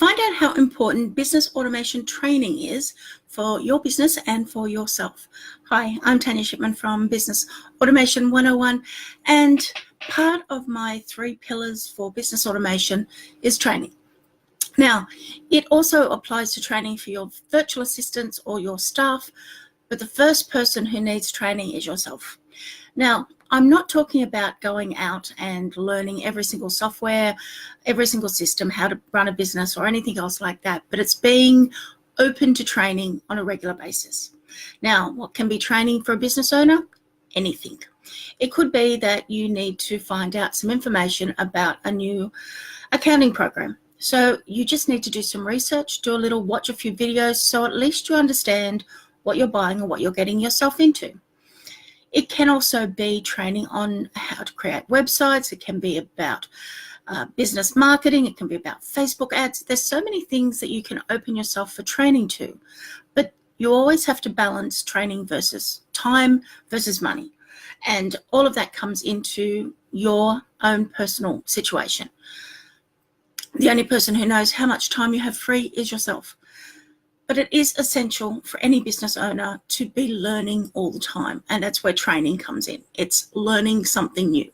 Find out how important business automation training is for your business and for yourself. Hi, I'm Tanya Shipman from Business Automation 101, and part of my 3 pillars for business automation is training. Now, it also applies to training for your virtual assistants or your staff, but the first person who needs training is yourself. Now, I'm not talking about going out and learning every single software, every single system, how to run a business or anything else like that, but it's being open to training on a regular basis. Now, what can be training for a business owner? Anything. It could be that you need to find out some information about a new accounting program. So you just need to do some research, watch a few videos, so at least you understand what you're buying or what you're getting yourself into. It can also be training on how to create websites. It can be about business marketing. It can be about Facebook ads. There's so many things that you can open yourself for training to, but you always have to balance training versus time versus money. And all of that comes into your own personal situation. The only person who knows how much time you have free is yourself. But it is essential for any business owner to be learning all the time. And that's where training comes in. It's learning something new,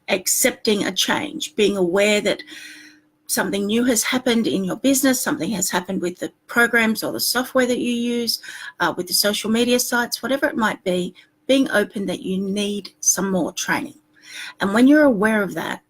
accepting a change, being aware that something new has happened in your business, something has happened with the programs or the software that you use, with the social media sites, whatever it might be, being open that you need some more training. And when you're aware of that,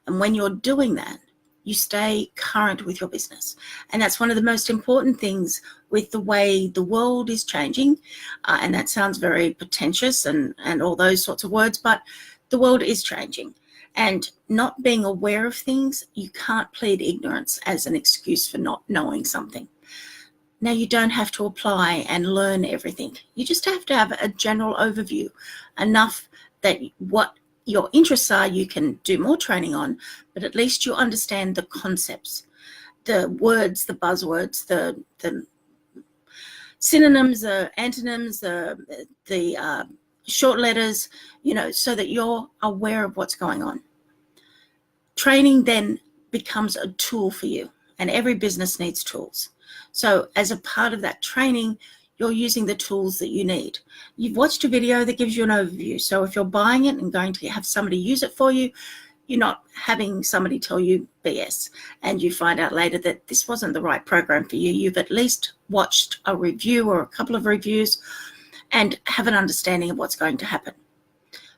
and when you're doing that, you stay current with your business. And that's one of the most important things with the way the world is changing. And that sounds very pretentious and all those sorts of words, but the world is changing. And not being aware of things, you can't plead ignorance as an excuse for not knowing something. Now, you don't have to apply and learn everything. You just have to have a general overview, enough that what your interests are, you can do more training on, but at least you understand the concepts, the words, the buzzwords, the synonyms, the antonyms, the short letters, so that you're aware of what's going on. Training then becomes a tool for you, and every business needs tools. So as a part of that training, you're using the tools that you need. You've watched a video that gives you an overview. So if you're buying it and going to have somebody use it for you, you're not having somebody tell you BS and you find out later that this wasn't the right program for you. You've at least watched a review or a couple of reviews and have an understanding of what's going to happen.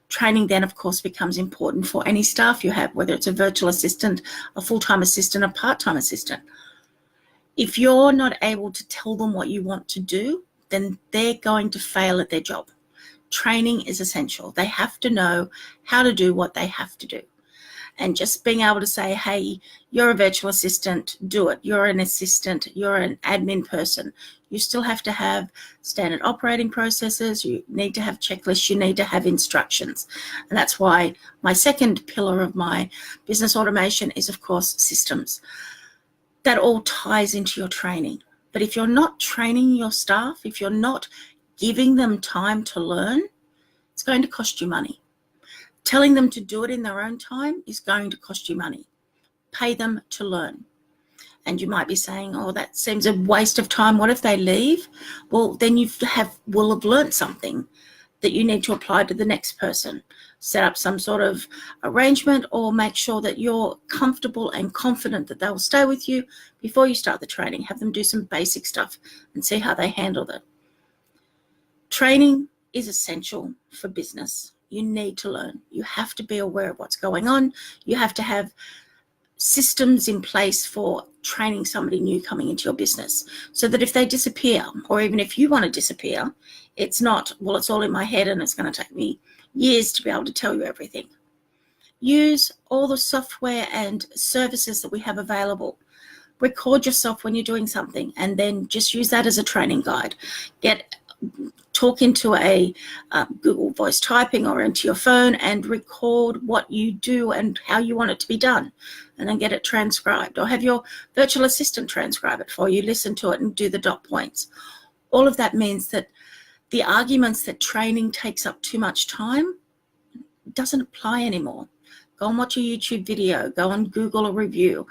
Training then, of course, becomes important for any staff you have, whether it's a virtual assistant, a full-time assistant, a part-time assistant. If you're not able to tell them what you want to do, then they're going to fail at their job. Training is essential. They have to know how to do what they have to do. And just being able to say, hey, you're a virtual assistant, do it. You're an assistant, you're an admin person. You still have to have standard operating processes. You need to have checklists. You need to have instructions. And that's why my second pillar of my business automation is, of course, systems. That all ties into your training. But if you're not training your staff, if you're not giving them time to learn, it's going to cost you money. Telling them to do it in their own time is going to cost you money. Pay them to learn. And you might be saying, oh, that seems a waste of time. What if they leave? Well, then you will have learned something that you need to apply to the next person. Set up some sort of arrangement or make sure that you're comfortable and confident that they'll stay with you before you start the training. Have them do some basic stuff and see how they handle that. Training is essential for business. You need to learn. You have to be aware of what's going on. You have to have systems in place for training somebody new coming into your business so that if they disappear, or even if you want to disappear, it's not, well, it's all in my head and it's going to take me years to be able to tell you everything. Use all the software and services that we have available. Record yourself when you're doing something and then just use that as a training guide. Talk into a Google Voice typing or into your phone and record what you do and how you want it to be done, and then get it transcribed, or have your virtual assistant transcribe it for you, listen to it and do the dot points. All of that means that the arguments that training takes up too much time doesn't apply anymore. Go and watch a YouTube video, go and Google a review,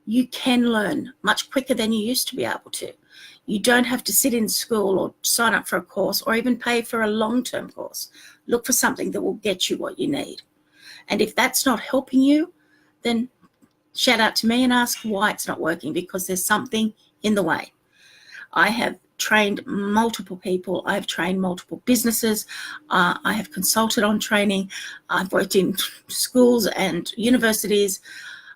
You can learn much quicker than you used to be able to. You don't have to sit in school or sign up for a course or even pay for a long-term course. Look for something that will get you what you need. And if that's not helping you, then shout out to me and ask why it's not working, because there's something in the way. I have trained multiple people. I've trained multiple businesses. I have consulted on training. I've worked in schools and universities.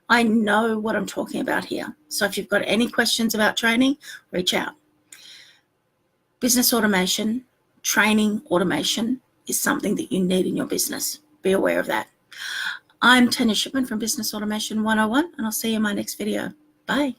I know what I'm talking about here. So if you've got any questions about training, reach out. Business automation, training automation is something that you need in your business. Be aware of that. I'm Tanya Shipman from Business Automation 101, and I'll see you in my next video. Bye.